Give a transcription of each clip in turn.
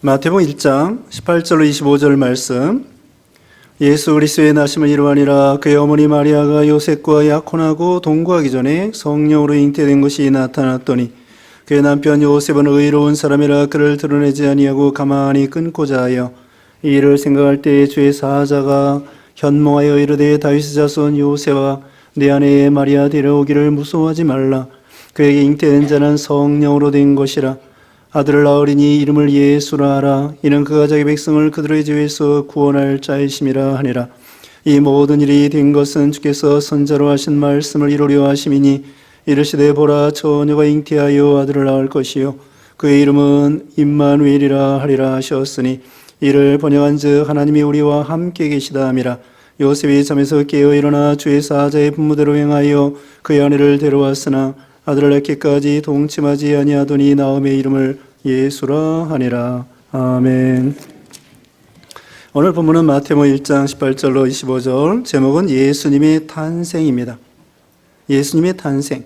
마태복음 1장 18절로 25절 말씀. 예수 그리스도의 나심을 이루하니라. 그의 어머니 마리아가 요셉과 약혼하고 동거하기 전에 성령으로 잉태된 것이 나타났더니 그의 남편 요셉은 의로운 사람이라 그를 드러내지 아니하고 가만히 끊고자 하여 이 일을 생각할 때에 주의 사자가 현몽하여 이르되 다윗의 자손 요셉아 내 아내 마리아 데려오기를 무서워하지 말라. 그에게 잉태된 자는 성령으로 된 것이라. 아들을 낳으리니 이름을 예수라 하라. 이는 그가 자기 백성을 그들의 죄에서 구원할 자이심이라 하니라. 이 모든 일이 된 것은 주께서 선자로 하신 말씀을 이루려 하심이니 이르시되 보라 처녀가 잉태하여 아들을 낳을 것이요 그의 이름은 임마누엘이라 하리라 하셨으니 이를 번역한즉 하나님이 우리와 함께 계시다 함이라. 요셉이 잠에서 깨어 일어나 주의 사자의 분무대로 행하여 그의 아내를 데려왔으나 아들을 낳기까지 동침하지 아니하더니 나음의 이름을 예수라 하니라. 아멘. 오늘 본문은 마태복음 1장 18절로 25절, 제목은 예수님의 탄생입니다. 예수님의 탄생.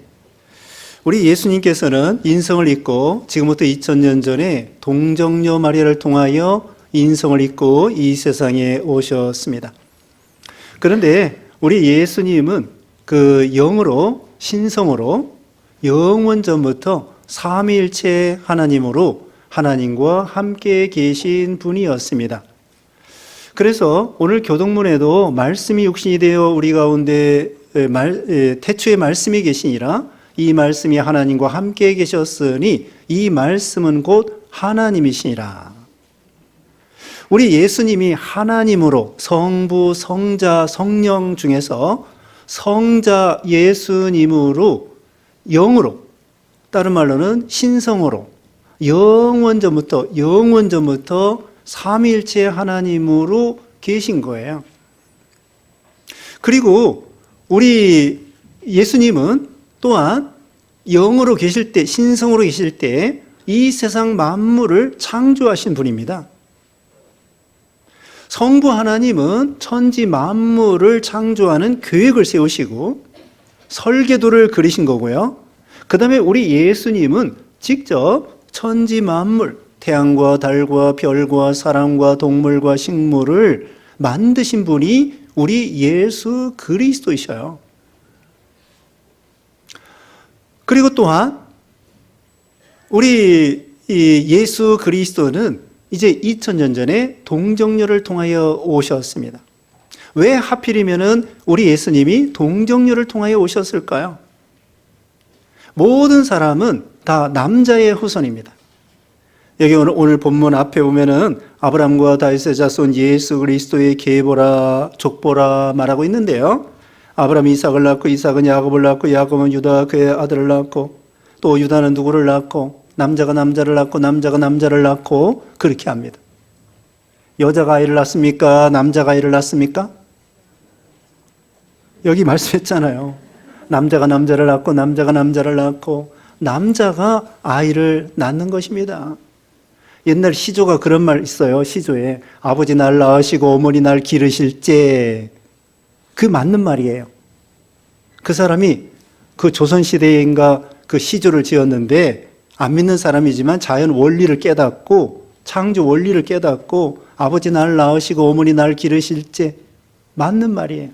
우리 예수님께서는 인성을 입고 지금부터 2000년 전에 동정녀 마리아를 통하여 인성을 입고 이 세상에 오셨습니다. 그런데 우리 예수님은 그 영으로, 신성으로 영원 전부터 삼위일체 하나님으로 하나님과 함께 계신 분이었습니다. 그래서 오늘 교동문에도 말씀이 육신이 되어 우리 가운데 태초에 말씀이 계시니라. 이 말씀이 하나님과 함께 계셨으니 이 말씀은 곧 하나님이시니라. 우리 예수님이 하나님으로 성부, 성자, 성령 중에서 성자 예수님으로 영으로, 다른 말로는 신성으로 영원 전부터 삼위일체 하나님으로 계신 거예요. 그리고 우리 예수님은 또한 영으로 계실 때, 신성으로 계실 때 이 세상 만물을 창조하신 분입니다. 성부 하나님은 천지 만물을 창조하는 계획을 세우시고 설계도를 그리신 거고요. 그 다음에 우리 예수님은 직접 천지 만물, 태양과 달과 별과 사람과 동물과 식물을 만드신 분이 우리 예수 그리스도이셔요. 그리고 또한 우리 예수 그리스도는 이제 2000년 전에 동정녀를 통하여 오셨습니다. 왜 하필이면은 우리 예수님이 동정녀를 통하여 오셨을까요? 모든 사람은 다 남자의 후손입니다. 여기 오늘 본문 앞에 보면은 아브라함과 다윗의 자손 예수 그리스도의 계보라 족보라 말하고 있는데요. 아브라함이 이삭을 낳고 이삭은 야곱을 낳고 야곱은 유다 그의 아들을 낳고 또 유다는 누구를 낳고 남자가 남자를 낳고 남자가 남자를 낳고 그렇게 합니다. 여자가 아이를 낳습니까? 남자가 아이를 낳습니까? 여기 말씀했잖아요. 남자가 남자를 낳고 남자가 남자를 낳고 남자가 아이를 낳는 것입니다. 옛날 시조가 그런 말 있어요. 시조에 아버지 날 낳으시고 어머니 날 기르실제. 그 맞는 말이에요. 그 사람이 그 조선시대인가 그 시조를 지었는데 안 믿는 사람이지만 자연 원리를 깨닫고 창조 원리를 깨닫고 아버지 날 낳으시고 어머니 날 기르실제. 맞는 말이에요.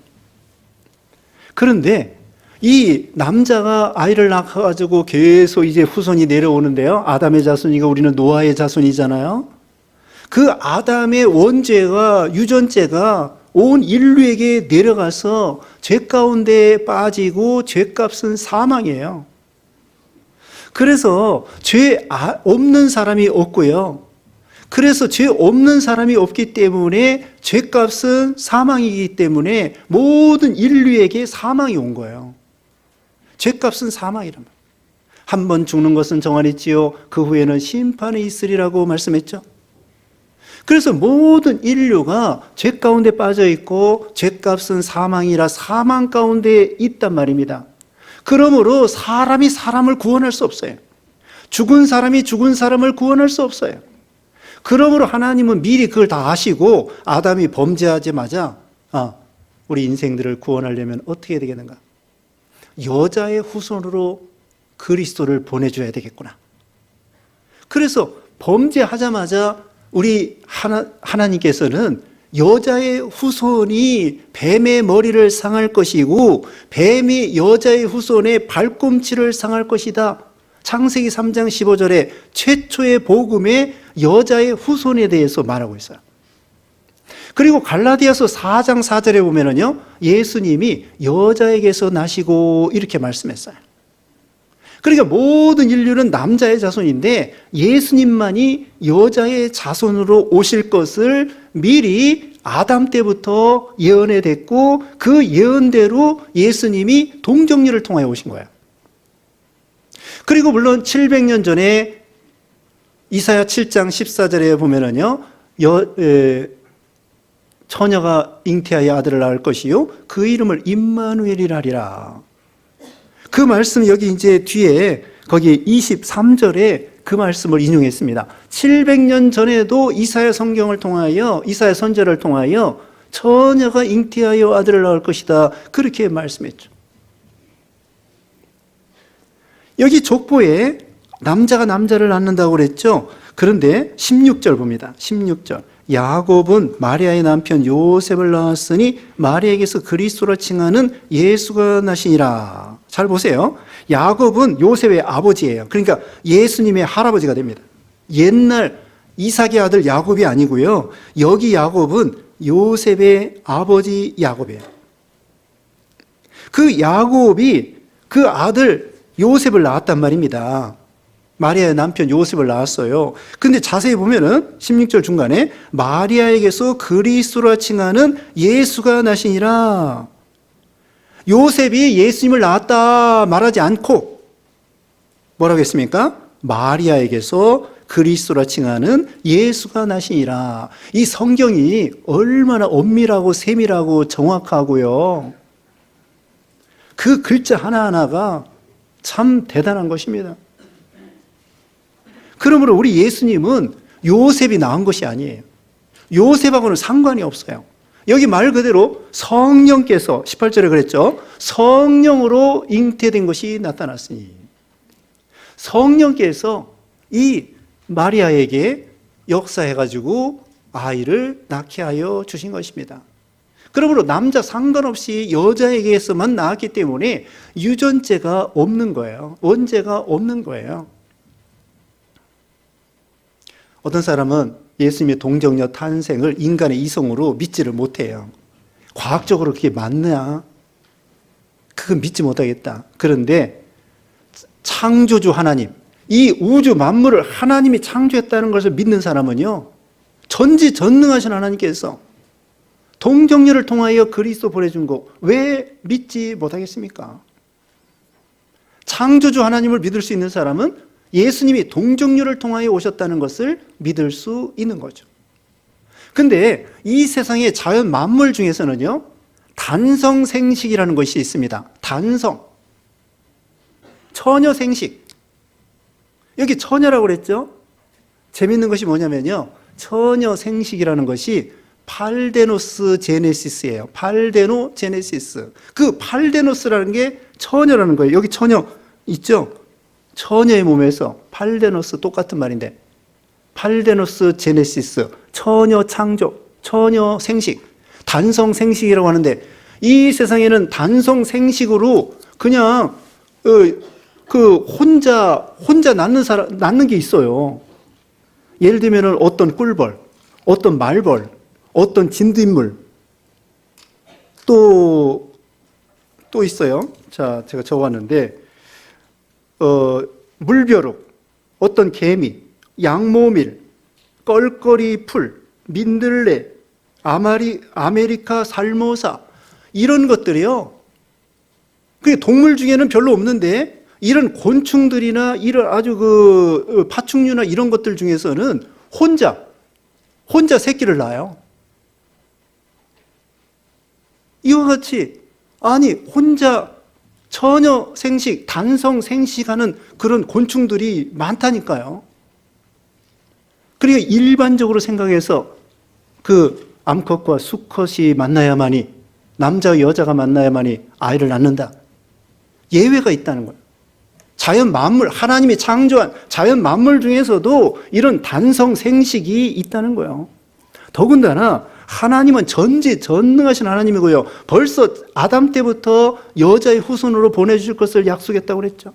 그런데 이 남자가 아이를 낳아가지고 계속 이제 후손이 내려오는데요. 아담의 자손이고 우리는 노아의 자손이잖아요. 그 아담의 원죄가, 유전죄가 온 인류에게 내려가서 죄 가운데 빠지고 죄값은 사망이에요. 그래서 죄 없는 사람이 없고요. 그래서 죄 없는 사람이 없기 때문에 죄값은 사망이기 때문에 모든 인류에게 사망이 온 거예요. 죄값은 사망이란 말이에요. 한 번 죽는 것은 정하였지요. 그 후에는 심판이 있으리라고 말씀했죠. 그래서 모든 인류가 죄 가운데 빠져 있고 죄값은 사망이라 사망 가운데 있단 말입니다. 그러므로 사람이 사람을 구원할 수 없어요. 죽은 사람이 죽은 사람을 구원할 수 없어요. 그러므로 하나님은 미리 그걸 다 아시고 아담이 범죄하자마자 우리 인생들을 구원하려면 어떻게 해야 되겠는가? 여자의 후손으로 그리스도를 보내줘야 되겠구나. 그래서 범죄하자마자 우리 하나님께서는 여자의 후손이 뱀의 머리를 상할 것이고 뱀이 여자의 후손의 발꿈치를 상할 것이다. 창세기 3장 15절에 최초의 복음의 여자의 후손에 대해서 말하고 있어요. 그리고 갈라디아서 4장 4절에 보면은요, 예수님이 여자에게서 나시고 이렇게 말씀했어요. 그러니까 모든 인류는 남자의 자손인데 예수님만이 여자의 자손으로 오실 것을 미리 아담 때부터 예언해 됐고 그 예언대로 예수님이 동정녀를 통하여 오신 거예요. 그리고 물론 700년 전에 이사야 7장 14절에 보면은요, 처녀가 잉태하여 아들을 낳을 것이요 그 이름을 임마누엘이라 하리라. 그 말씀 여기 이제 뒤에 거기 23절에 그 말씀을 인용했습니다. 700년 전에도 이사야 성경을 통하여 이사야 선지자를 통하여 처녀가 잉태하여 아들을 낳을 것이다. 그렇게 말씀했죠. 여기 족보에 남자가 남자를 낳는다고 그랬죠. 그런데 16절 봅니다. 16절. 야곱은 마리아의 남편 요셉을 낳았으니 마리아에게서 그리스도라 칭하는 예수가 나시니라. 잘 보세요. 야곱은 요셉의 아버지예요. 그러니까 예수님의 할아버지가 됩니다. 옛날 이삭의 아들 야곱이 아니고요. 여기 야곱은 요셉의 아버지 야곱이에요. 그 야곱이 그 아들 요셉을 낳았단 말입니다. 마리아의 남편 요셉을 낳았어요. 근데 자세히 보면은 16절 중간에 마리아에게서 그리스도라 칭하는 예수가 나시니라. 요셉이 예수님을 낳았다 말하지 않고 뭐라고 했습니까? 마리아에게서 그리스도라 칭하는 예수가 나시니라. 이 성경이 얼마나 엄밀하고 세밀하고 정확하고요. 그 글자 하나하나가 참 대단한 것입니다. 그러므로 우리 예수님은 요셉이 낳은 것이 아니에요. 요셉하고는 상관이 없어요. 여기 말 그대로 성령께서 18절에 그랬죠. 성령으로 잉태된 것이 나타났으니 성령께서 이 마리아에게 역사해가지고 아이를 낳게 하여 주신 것입니다. 그러므로 남자 상관없이 여자에게서만 낳았기 때문에 유전죄가 없는 거예요. 원죄가 없는 거예요. 어떤 사람은 예수님의 동정녀 탄생을 인간의 이성으로 믿지를 못해요. 과학적으로 그게 맞냐? 그건 믿지 못하겠다. 그런데 창조주 하나님, 이 우주 만물을 하나님이 창조했다는 것을 믿는 사람은요, 전지전능하신 하나님께서 동정녀를 통하여 그리스도 보내준 거 왜 믿지 못하겠습니까? 창조주 하나님을 믿을 수 있는 사람은 예수님이 동정녀를 통하여 오셨다는 것을 믿을 수 있는 거죠. 근데 이 세상의 자연 만물 중에서는요, 단성생식이라는 것이 있습니다. 단성. 처녀생식. 여기 처녀라고 그랬죠? 재밌는 것이 뭐냐면요, 처녀생식이라는 것이 팔데노스 제네시스예요. 팔데노 제네시스. 그 팔데노스라는 게 처녀라는 거예요. 여기 처녀 있죠? 처녀의 몸에서 팔데노스 똑같은 말인데 팔데노스 제네시스, 처녀 창조, 처녀 생식, 단성 생식이라고 하는데 이 세상에는 단성 생식으로 그냥 혼자 낳는 게 있어요. 예를 들면 어떤 꿀벌, 어떤 말벌, 어떤 진딧물, 또 있어요. 자, 제가 적어왔는데, 물벼룩, 어떤 개미, 양모밀, 껄껄이 풀, 민들레, 아메리카 살모사, 이런 것들이요. 그게 동물 중에는 별로 없는데, 이런 곤충들이나 이런 아주 파충류나 이런 것들 중에서는 혼자 새끼를 낳아요. 이와 같이, 아니, 혼자 처녀 생식, 단성 생식하는 그런 곤충들이 많다니까요. 그리고 일반적으로 생각해서 그 암컷과 수컷이 만나야만이, 남자와 여자가 만나야만이 아이를 낳는다. 예외가 있다는 거예요. 자연 만물, 하나님이 창조한 자연 만물 중에서도 이런 단성 생식이 있다는 거예요. 더군다나 하나님은 전지전능하신 하나님이고요. 벌써 아담 때부터 여자의 후손으로 보내주실 것을 약속했다고 그랬죠.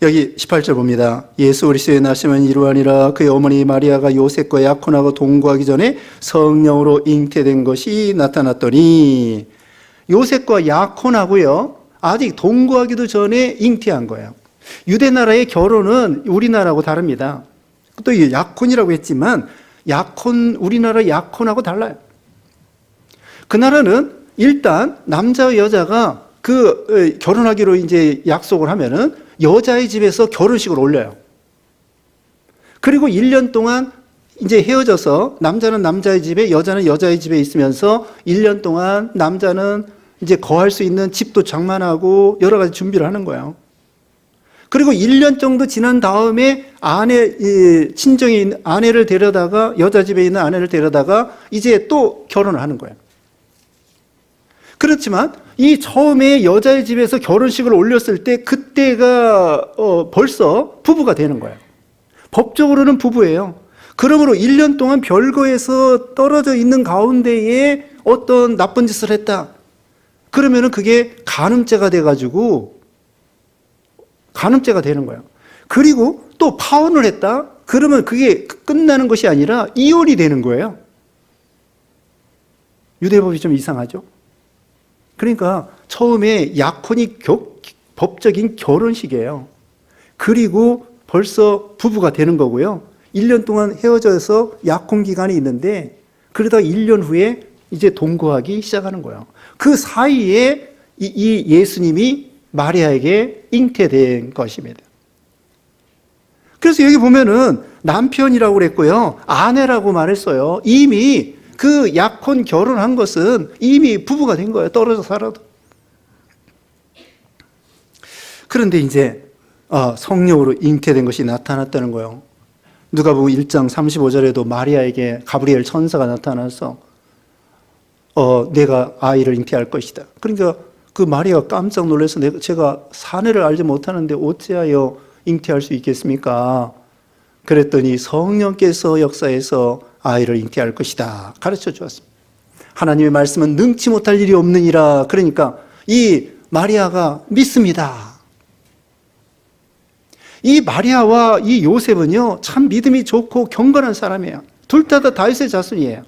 여기 18절 봅니다. 예수 그리스도의 나심은 이루하니라. 그의 어머니 마리아가 요셉과 약혼하고 동거하기 전에 성령으로 잉태된 것이 나타났더니, 요셉과 약혼하고요, 아직 동거하기도 전에 잉태한 거예요. 유대 나라의 결혼은 우리나라하고 다릅니다. 또 이게 약혼이라고 했지만 우리나라 약혼하고 달라요. 그 나라는 일단 남자와 여자가 결혼하기로 이제 약속을 하면은 여자의 집에서 결혼식을 올려요. 그리고 1년 동안 이제 헤어져서 남자는 남자의 집에, 여자는 여자의 집에 있으면서 1년 동안 남자는 이제 거할 수 있는 집도 장만하고 여러 가지 준비를 하는 거예요. 그리고 1년 정도 지난 다음에 친정에 있는 아내를 데려다가, 여자 집에 있는 아내를 데려다가 이제 또 결혼을 하는 거예요. 그렇지만 이 처음에 여자의 집에서 결혼식을 올렸을 때 그때가 벌써 부부가 되는 거예요. 법적으로는 부부예요. 그러므로 1년 동안 별거에서 떨어져 있는 가운데에 어떤 나쁜 짓을 했다. 그러면은 그게 간음죄가 돼가지고 간음죄가 되는 거예요. 그리고 또 파혼을 했다. 그러면 그게 끝나는 것이 아니라 이혼이 되는 거예요. 유대법이 좀 이상하죠. 그러니까 처음에 약혼이 법적인 결혼식이에요. 그리고 벌써 부부가 되는 거고요. 1년 동안 헤어져서 약혼 기간이 있는데 그러다가 1년 후에 이제 동거하기 시작하는 거예요. 그 사이에 이 예수님이 마리아에게 잉태된 것입니다. 그래서 여기 보면은 남편이라고 그랬고요. 아내라고 말했어요. 이미 그 약혼 결혼한 것은 이미 부부가 된 거예요. 떨어져 살아도. 그런데 이제 성령으로 잉태된 것이 나타났다는 거예요. 누가복음 1장 35절에도 마리아에게 가브리엘 천사가 나타나서 내가 아이를 잉태할 것이다. 그러니까 그 마리아가 깜짝 놀라서 제가 사내를 알지 못하는데 어찌하여 잉태할 수 있겠습니까? 그랬더니 성령께서 역사해서 아이를 잉태할 것이다 가르쳐 주었습니다. 하나님의 말씀은 능치 못할 일이 없느니라. 그러니까 이 마리아가 믿습니다. 이 마리아와 이 요셉은요 참 믿음이 좋고 경건한 사람이에요. 둘 다 다윗의 자손이에요.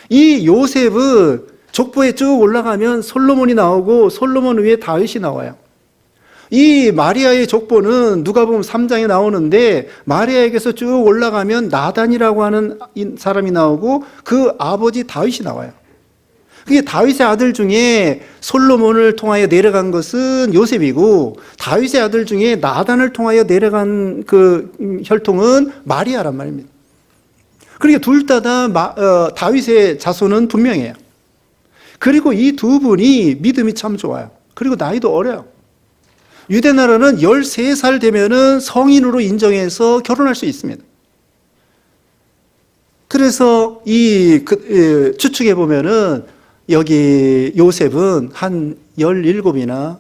이 요셉은 족보에 쭉 올라가면 솔로몬이 나오고 솔로몬 위에 다윗이 나와요. 이 마리아의 족보는 누가복음 3장에 나오는데 마리아에게서 쭉 올라가면 나단이라고 하는 사람이 나오고 그 아버지 다윗이 나와요. 그게 다윗의 아들 중에 솔로몬을 통하여 내려간 것은 요셉이고 다윗의 아들 중에 나단을 통하여 내려간 그 혈통은 마리아란 말입니다. 그러니까 둘 다 다윗의 자손은 분명해요. 그리고 이 두 분이 믿음이 참 좋아요. 그리고 나이도 어려요. 유대 나라는 13살 되면은 성인으로 인정해서 결혼할 수 있습니다. 그래서 추측해 보면은 여기 요셉은 한 17이나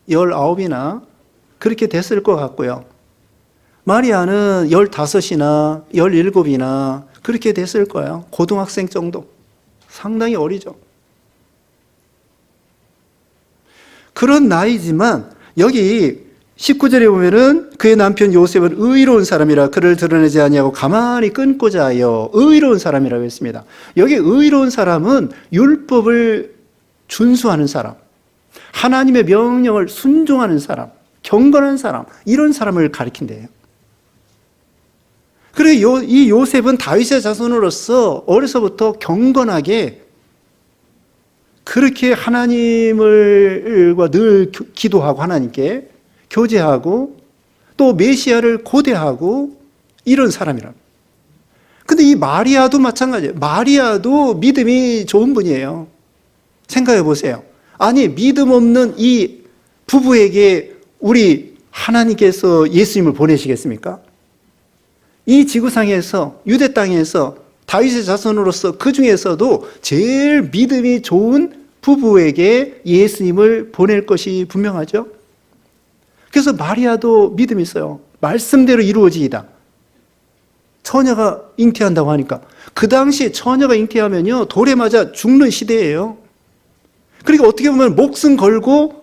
19이나 그렇게 됐을 것 같고요. 마리아는 15이나 17이나 그렇게 됐을 거예요. 고등학생 정도. 상당히 어리죠. 그런 나이지만 여기 19절에 보면은 그의 남편 요셉은 의로운 사람이라 그를 드러내지 아니하고 가만히 끊고자 하여 의로운 사람이라고 했습니다. 여기 의로운 사람은 율법을 준수하는 사람, 하나님의 명령을 순종하는 사람, 경건한 사람, 이런 사람을 가리킨대요. 그리고 이 요셉은 다윗의 자손으로서 어려서부터 경건하게 그렇게 하나님과 늘 기도하고 하나님께 교제하고 또 메시아를 고대하고 이런 사람이라. 근데 이 마리아도 마찬가지예요. 마리아도 믿음이 좋은 분이에요. 생각해 보세요. 아니, 믿음 없는 이 부부에게 우리 하나님께서 예수님을 보내시겠습니까? 이 지구상에서, 유대 땅에서 다윗의 자손으로서 그 중에서도 제일 믿음이 좋은 부부에게 예수님을 보낼 것이 분명하죠. 그래서 마리아도 믿음이 있어요. 말씀대로 이루어지이다. 처녀가 잉태한다고 하니까. 그 당시에 처녀가 잉태하면요, 돌에 맞아 죽는 시대예요. 그러니까 어떻게 보면 목숨 걸고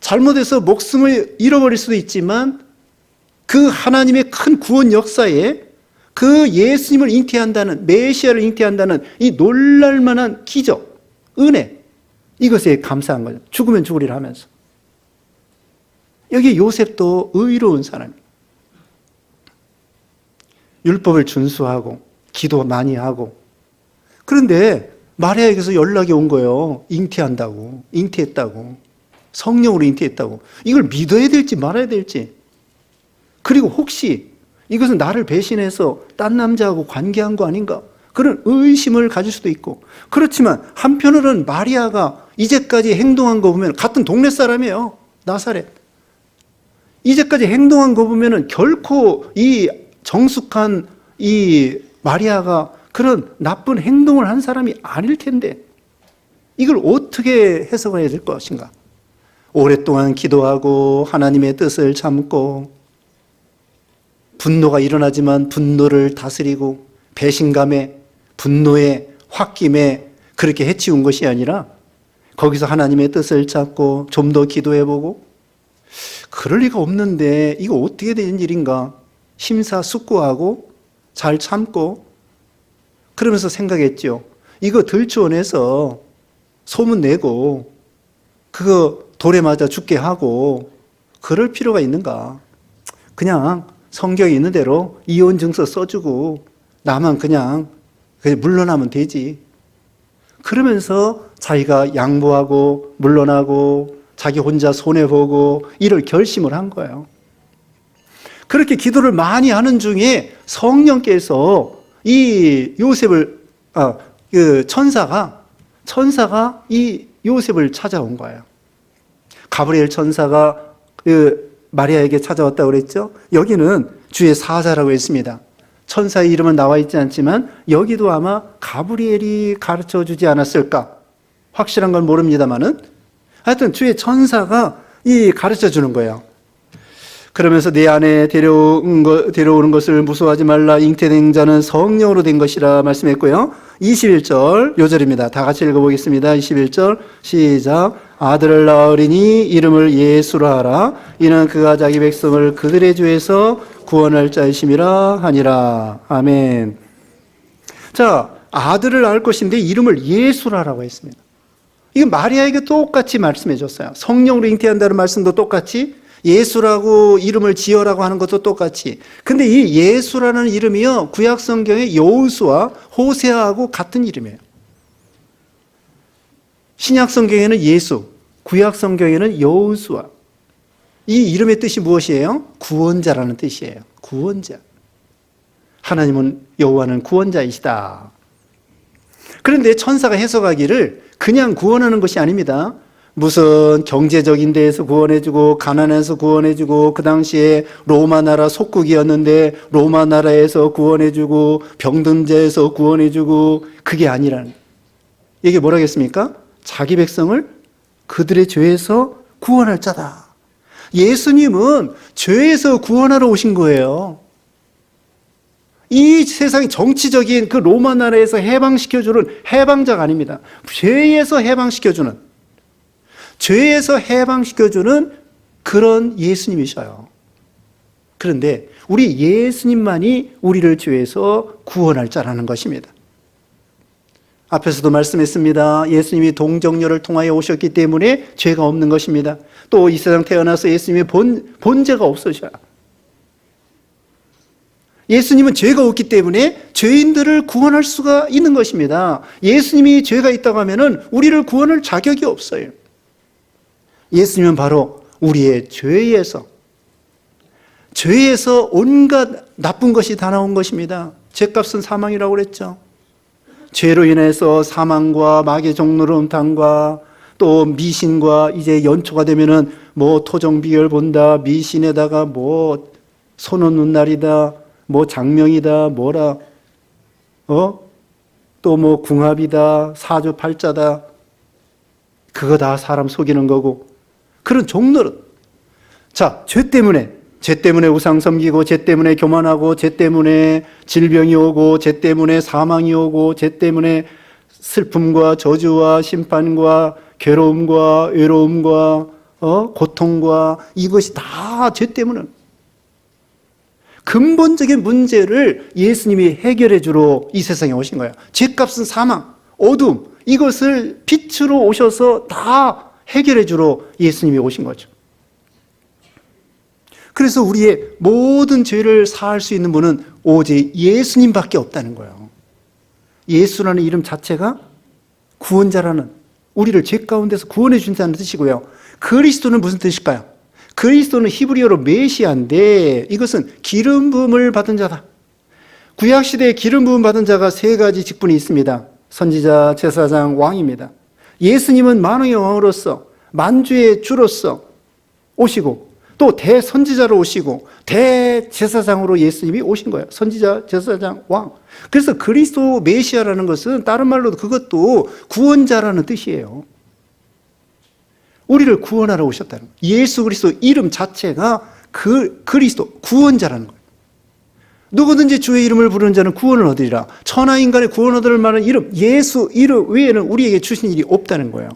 잘못해서 목숨을 잃어버릴 수도 있지만 그 하나님의 큰 구원 역사에 그 예수님을 잉태한다는, 메시아를 잉태한다는 이 놀랄만한 기적, 은혜, 이것에 감사한 거죠. 죽으면 죽으리라 하면서. 여기 요셉도 의로운 사람이에요. 율법을 준수하고 기도 많이 하고. 그런데 마리아에게서 연락이 온 거예요. 잉태한다고, 잉태했다고, 성령으로 잉태했다고. 이걸 믿어야 될지 말아야 될지. 그리고 혹시 이것은 나를 배신해서 딴 남자하고 관계한 거 아닌가? 그런 의심을 가질 수도 있고. 그렇지만 한편으로는 마리아가 이제까지 행동한 거 보면 같은 동네 사람이에요. 나사렛. 이제까지 행동한 거 보면은 결코 이 정숙한 이 마리아가 그런 나쁜 행동을 한 사람이 아닐 텐데 이걸 어떻게 해석해야 될 것인가? 오랫동안 기도하고 하나님의 뜻을 참고 분노가 일어나지만 분노를 다스리고 배신감에 분노에 홧김에 그렇게 해치운 것이 아니라 거기서 하나님의 뜻을 찾고 좀 더 기도해보고 그럴 리가 없는데 이거 어떻게 된 일인가 심사숙고하고 잘 참고 그러면서 생각했죠. 이거 들추어내서 소문내고 그거 돌에 맞아 죽게 하고 그럴 필요가 있는가. 그냥 성경에 있는 대로 이혼 증서 써주고 나만 그냥 물러나면 되지. 그러면서 자기가 양보하고 물러나고 자기 혼자 손해보고 이럴 결심을 한 거예요. 그렇게 기도를 많이 하는 중에 성령께서 이 요셉을 그 천사가 이 요셉을 찾아온 거예요. 가브리엘 천사가 그 마리아에게 찾아왔다고 그랬죠. 여기는 주의 사자라고 했습니다. 천사의 이름은 나와 있지 않지만 여기도 아마 가브리엘이 가르쳐 주지 않았을까? 확실한 건 모릅니다만은 하여튼 주의 천사가 이 가르쳐 주는 거예요. 그러면서 내 안에 데려오는 것을 무서워하지 말라. 잉태된 자는 성령으로 된 것이라 말씀했고요. 21절 요절입니다. 다 같이 읽어보겠습니다. 21절 시작. 아들을 낳으리니 이름을 예수라 하라. 이는 그가 자기 백성을 그들의 죄에서 구원할 자이심이라 하니라. 아멘. 자, 아들을 낳을 것인데 이름을 예수라라고 했습니다. 이건 마리아에게 똑같이 말씀해 줬어요. 성령으로 잉태한다는 말씀도 똑같이 예수라고 이름을 지어라고 하는 것도 똑같이. 근데 이 예수라는 이름이요, 구약 성경의 여호수아, 호세아하고 같은 이름이에요. 신약 성경에는 예수, 구약 성경에는 여호수아. 이 이름의 뜻이 무엇이에요? 구원자라는 뜻이에요. 구원자. 하나님은 여호와는 구원자이시다. 그런데 천사가 해석하기를 그냥 구원하는 것이 아닙니다. 무슨 경제적인 데에서 구원해주고 가난해서 구원해주고 그 당시에 로마 나라 속국이었는데 로마 나라에서 구원해주고 병든자에서 구원해주고 그게 아니라는. 이게 뭐라겠습니까? 자기 백성을 그들의 죄에서 구원할 자다. 예수님은 죄에서 구원하러 오신 거예요. 이 세상의 정치적인 그 로마 나라에서 해방시켜주는 해방자가 아닙니다. 죄에서 해방시켜주는 그런 예수님이셔요. 그런데 우리 예수님만이 우리를 죄에서 구원할 자라는 것입니다. 앞에서도 말씀했습니다. 예수님이 동정녀를 통하여 오셨기 때문에 죄가 없는 것입니다. 또 이 세상 태어나서 예수님이 본 죄가 없으셔요. 예수님은 죄가 없기 때문에 죄인들을 구원할 수가 있는 것입니다. 예수님이 죄가 있다고 하면은 우리를 구원할 자격이 없어요. 예수님은 바로 우리의 죄에서 온갖 나쁜 것이 다 나온 것입니다. 죄값은 사망이라고 그랬죠. 죄로 인해서 사망과 마귀의 종로로 음탕과 또 미신과 이제 연초가 되면은 뭐 토종비열 본다, 미신에다가 뭐 손은 눈날이다, 뭐 장명이다, 뭐라, 또 뭐 궁합이다, 사주팔자다. 그거 다 사람 속이는 거고. 그런 종노릇. 자, 죄 때문에 우상 섬기고, 죄 때문에 교만하고, 죄 때문에 질병이 오고, 죄 때문에 사망이 오고, 죄 때문에 슬픔과 저주와 심판과 괴로움과 외로움과 고통과, 이것이 다 죄 때문에. 근본적인 문제를 예수님이 해결해 주러 이 세상에 오신 거예요. 죄값은 사망, 어둠, 이것을 빛으로 오셔서 다 해결해 주러 예수님이 오신 거죠. 그래서 우리의 모든 죄를 사할 수 있는 분은 오직 예수님밖에 없다는 거예요. 예수라는 이름 자체가 구원자라는, 우리를 죄 가운데서 구원해 준다는 뜻이고요. 그리스도는 무슨 뜻일까요? 그리스도는 히브리어로 메시아인데, 이것은 기름 부음을 받은 자다. 구약시대에 기름 부음 받은 자가 세 가지 직분이 있습니다. 선지자, 제사장, 왕입니다. 예수님은 만왕의 왕으로서, 만주의 주로서 오시고, 또 대선지자로 오시고, 대제사장으로 예수님이 오신 거예요. 선지자, 제사장, 왕. 그래서 그리스도 메시아라는 것은 다른 말로도 그것도 구원자라는 뜻이에요. 우리를 구원하러 오셨다는 거예요. 예수 그리스도 이름 자체가 그리스도, 구원자라는 거예요. 누구든지 주의 이름을 부르는 자는 구원을 얻으리라. 천하 인간의 구원 얻을 만한 이름, 예수 이름 외에는 우리에게 주신 일이 없다는 거예요.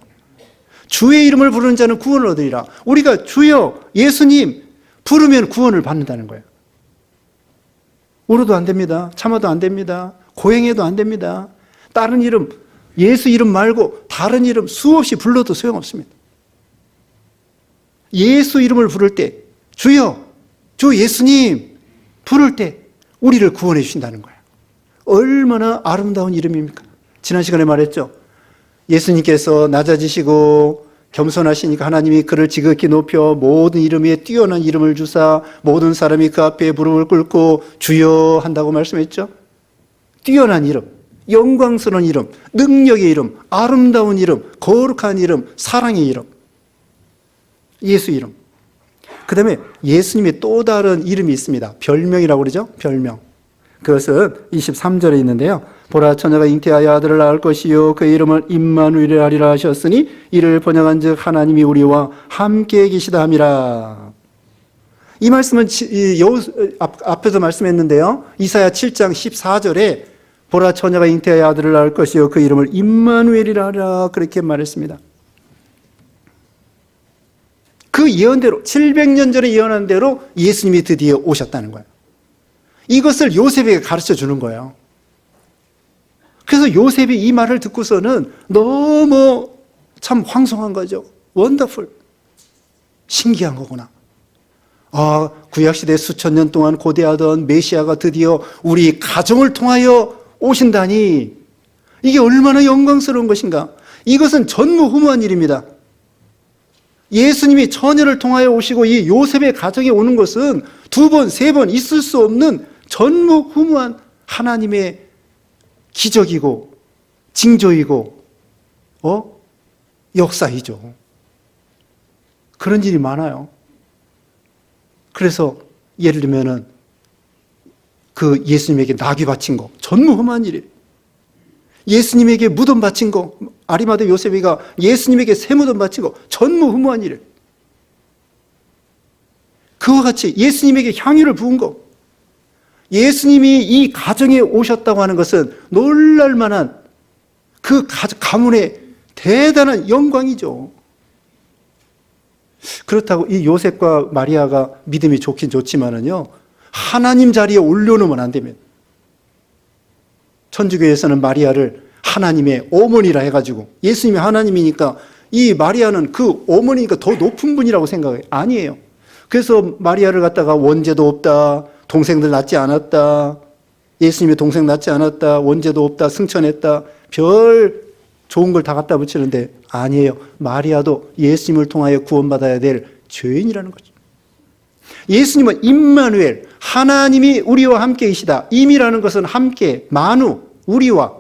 주의 이름을 부르는 자는 구원을 얻으리라. 우리가 주여, 예수님 부르면 구원을 받는다는 거예요. 울어도 안 됩니다. 참아도 안 됩니다. 고행해도 안 됩니다. 다른 이름, 예수 이름 말고 다른 이름 수없이 불러도 소용없습니다. 예수 이름을 부를 때, 주여, 주 예수님 부를 때 우리를 구원해 주신다는 거예요. 얼마나 아름다운 이름입니까? 지난 시간에 말했죠. 예수님께서 낮아지시고 겸손하시니까 하나님이 그를 지극히 높여 모든 이름 위에 뛰어난 이름을 주사 모든 사람이 그 앞에 무릎을 꿇고 주여 한다고 말씀했죠. 뛰어난 이름, 영광스러운 이름, 능력의 이름, 아름다운 이름, 거룩한 이름, 사랑의 이름, 예수 이름. 그 다음에 예수님의 또 다른 이름이 있습니다. 별명이라고 그러죠. 별명. 그것은 23절에 있는데요. 보라, 처녀가 잉태하여 아들을 낳을 것이요 그의 이름을 임마누엘이라 하리라 하셨으니 이를 번역한즉 하나님이 우리와 함께 계시다 함이라. 이 말씀은 앞에서 말씀했는데요. 이사야 7장 14절에 보라, 처녀가 잉태하여 아들을 낳을 것이요 그 이름을 임마누엘이라 하리라, 그렇게 말했습니다. 그 예언대로 700년 전에 예언한 대로 예수님이 드디어 오셨다는 거예요. 이것을 요셉에게 가르쳐 주는 거예요. 그래서 요셉이 이 말을 듣고서는 너무 참 황송한 거죠. 원더풀. 신기한 거구나. 아, 구약시대 수천 년 동안 고대하던 메시아가 드디어 우리 가정을 통하여 오신다니, 이게 얼마나 영광스러운 것인가. 이것은 전무후무한 일입니다. 예수님이 처녀를 통하여 오시고 이 요셉의 가정에 오는 것은 두 번, 세 번 있을 수 없는 전무후무한 하나님의 기적이고 징조이고 역사이죠. 그런 일이 많아요. 그래서 예를 들면은 그 예수님에게 나귀 바친 거 전무후무한 일이에요. 예수님에게 무덤 바친 거, 아리마대 요셉이가 예수님에게 새 무덤 바친 거 전무후무한 일이에요. 그와 같이 예수님에게 향유를 부은 거, 예수님이 이 가정에 오셨다고 하는 것은 놀랄만한 그 가문의 대단한 영광이죠. 그렇다고 이 요셉과 마리아가 믿음이 좋긴 좋지만은요, 하나님 자리에 올려놓으면 안 됩니다. 천주교에서는 마리아를 하나님의 어머니라 해가지고, 예수님이 하나님이니까 이 마리아는 그 어머니니까 더 높은 분이라고 생각해요. 아니에요. 그래서 마리아를 갖다가 원죄도 없다, 동생들 낳지 않았다, 예수님의 동생 낳지 않았다, 원죄도 없다, 승천했다, 별 좋은 걸 다 갖다 붙이는데 아니에요. 마리아도 예수님을 통하여 구원받아야 될 죄인이라는 거죠. 예수님은 임마누엘, 하나님이 우리와 함께 계시다. 임이라는 것은 함께, 만우, 우리와.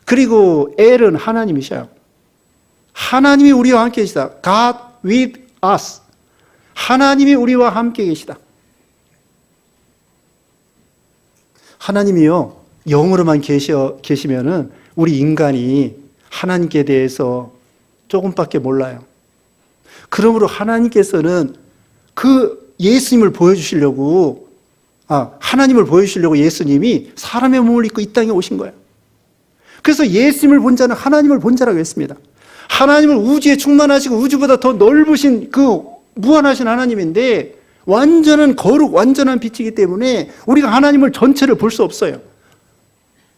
그리고 엘은 하나님이셔요. 하나님이 우리와 함께 계시다. God with us. 하나님이 우리와 함께 계시다. 하나님이요, 영으로만 계시면은 우리 인간이 하나님께 대해서 조금밖에 몰라요. 그러므로 하나님께서는 그 예수님을 보여주시려고 하나님을 보여주시려고 예수님이 사람의 몸을 입고 이 땅에 오신 거예요. 그래서 예수님을 본 자는 하나님을 본 자라고 했습니다. 하나님은 우주에 충만하시고 우주보다 더 넓으신 그 무한하신 하나님인데 완전한 거룩, 완전한 빛이기 때문에 우리가 하나님을 전체를 볼 수 없어요.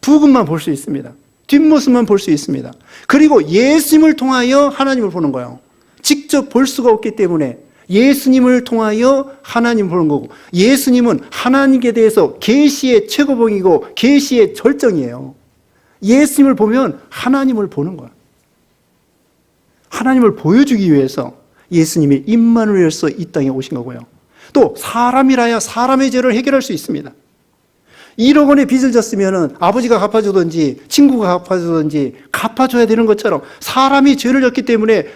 부분만 볼 수 있습니다. 뒷모습만 볼 수 있습니다. 그리고 예수님을 통하여 하나님을 보는 거예요. 직접 볼 수가 없기 때문에 예수님을 통하여 하나님을 보는 거고, 예수님은 하나님께 대해서 계시의 최고봉이고 계시의 절정이에요. 예수님을 보면 하나님을 보는 거예요. 하나님을 보여주기 위해서 예수님이 임마누엘로서 이 땅에 오신 거고요. 또 사람이라야 사람의 죄를 해결할 수 있습니다. 1억 원의 빚을 졌으면 아버지가 갚아주든지 친구가 갚아주든지 갚아줘야 되는 것처럼 사람이 죄를 졌기 때문에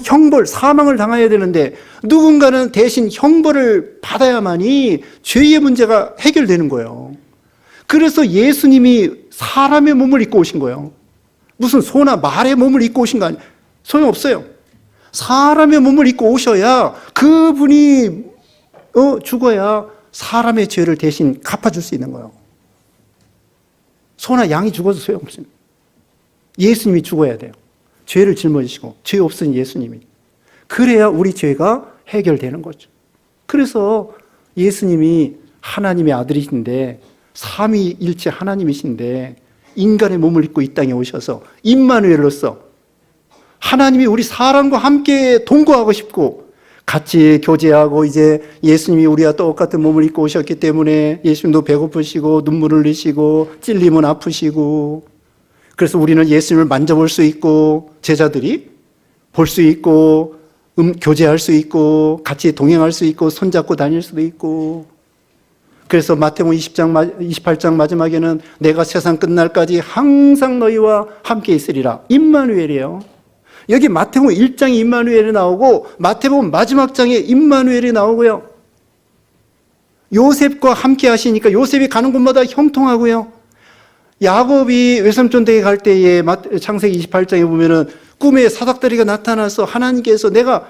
형벌, 사망을 당해야 되는데 누군가는 대신 형벌을 받아야만이 죄의 문제가 해결되는 거예요. 그래서 예수님이 사람의 몸을 입고 오신 거예요. 무슨 소나 말의 몸을 입고 오신 거 아니에요. 소용없어요. 사람의 몸을 입고 오셔야 그분이 죽어야 사람의 죄를 대신 갚아줄 수 있는 거예요. 소나 양이 죽어도 소용없습니다. 예수님이 죽어야 돼요. 죄를 짊어지시고 죄 없으신 예수님이. 그래야 우리 죄가 해결되는 거죠. 그래서 예수님이 하나님의 아들이신데 삼위일체 하나님이신데 인간의 몸을 입고 이 땅에 오셔서 임마누엘로서 하나님이 우리 사람과 함께 동거하고 싶고 같이 교제하고, 이제 예수님이 우리와 똑같은 몸을 입고 오셨기 때문에 예수님도 배고프시고 눈물을 흘리시고 찔리면 아프시고, 그래서 우리는 예수님을 만져볼 수 있고 제자들이 볼 수 있고 교제할 수 있고 같이 동행할 수 있고 손잡고 다닐 수도 있고. 그래서 마태복음 28장 마지막에는 내가 세상 끝날까지 항상 너희와 함께 있으리라. 임마누엘이에요. 여기 마태복음 1장에 임마누엘이 나오고 마태복음 마지막 장에 임마누엘이 나오고요. 요셉과 함께 하시니까 요셉이 가는 곳마다 형통하고요. 야곱이 외삼촌 댁에 갈 때에 창세기 28장에 보면은 꿈에 사닥다리가 나타나서 하나님께서 내가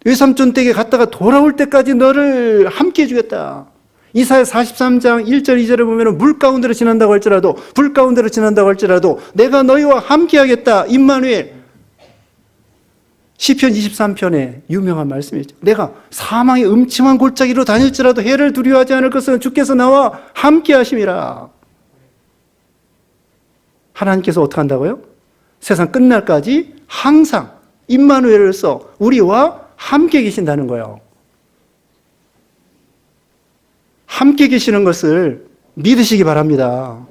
외삼촌 댁에 갔다가 돌아올 때까지 너를 함께 해주겠다. 이사야 43장 1절 2절에 보면은 물 가운데로 지난다고 할지라도 불 가운데로 지난다고 할지라도 내가 너희와 함께 하겠다. 임마누엘. 시편 23편에 유명한 말씀이죠. 내가 사망의 음침한 골짜기로 다닐지라도 해를 두려워하지 않을 것은 주께서 나와 함께 하심이라. 하나님께서 어떻게 한다고요? 세상 끝날까지 항상 임마누엘로서 우리와 함께 계신다는 거예요. 함께 계시는 것을 믿으시기 바랍니다.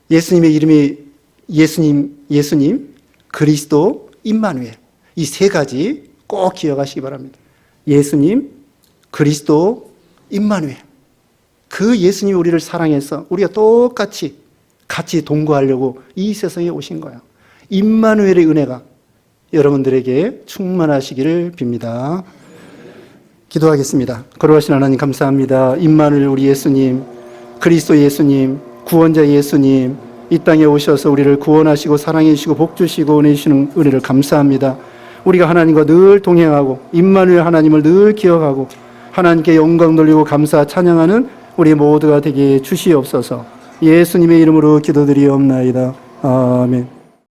예수님의 이름이 예수님, 그리스도, 임마누엘. 이 세 가지 꼭 기억하시기 바랍니다. 예수님, 그리스도, 임마누엘. 그 예수님이 우리를 사랑해서 우리가 똑같이 같이 동거하려고 이 세상에 오신 거예요. 임마누엘의 은혜가 여러분들에게 충만하시기를 빕니다. 기도하겠습니다. 거룩하신 하나님 감사합니다. 임마누엘 우리 예수님, 그리스도 예수님, 구원자 예수님, 이 땅에 오셔서 우리를 구원하시고 사랑해 주시고 복 주시고 은혜 주시는 은혜를 감사합니다. 우리가 하나님과 늘 동행하고 임마누엘 하나님을 늘 기억하고 하나님께 영광 돌리고 감사 찬양하는 우리 모두가 되게 주시옵소서. 예수님의 이름으로 기도드리옵나이다. 아멘.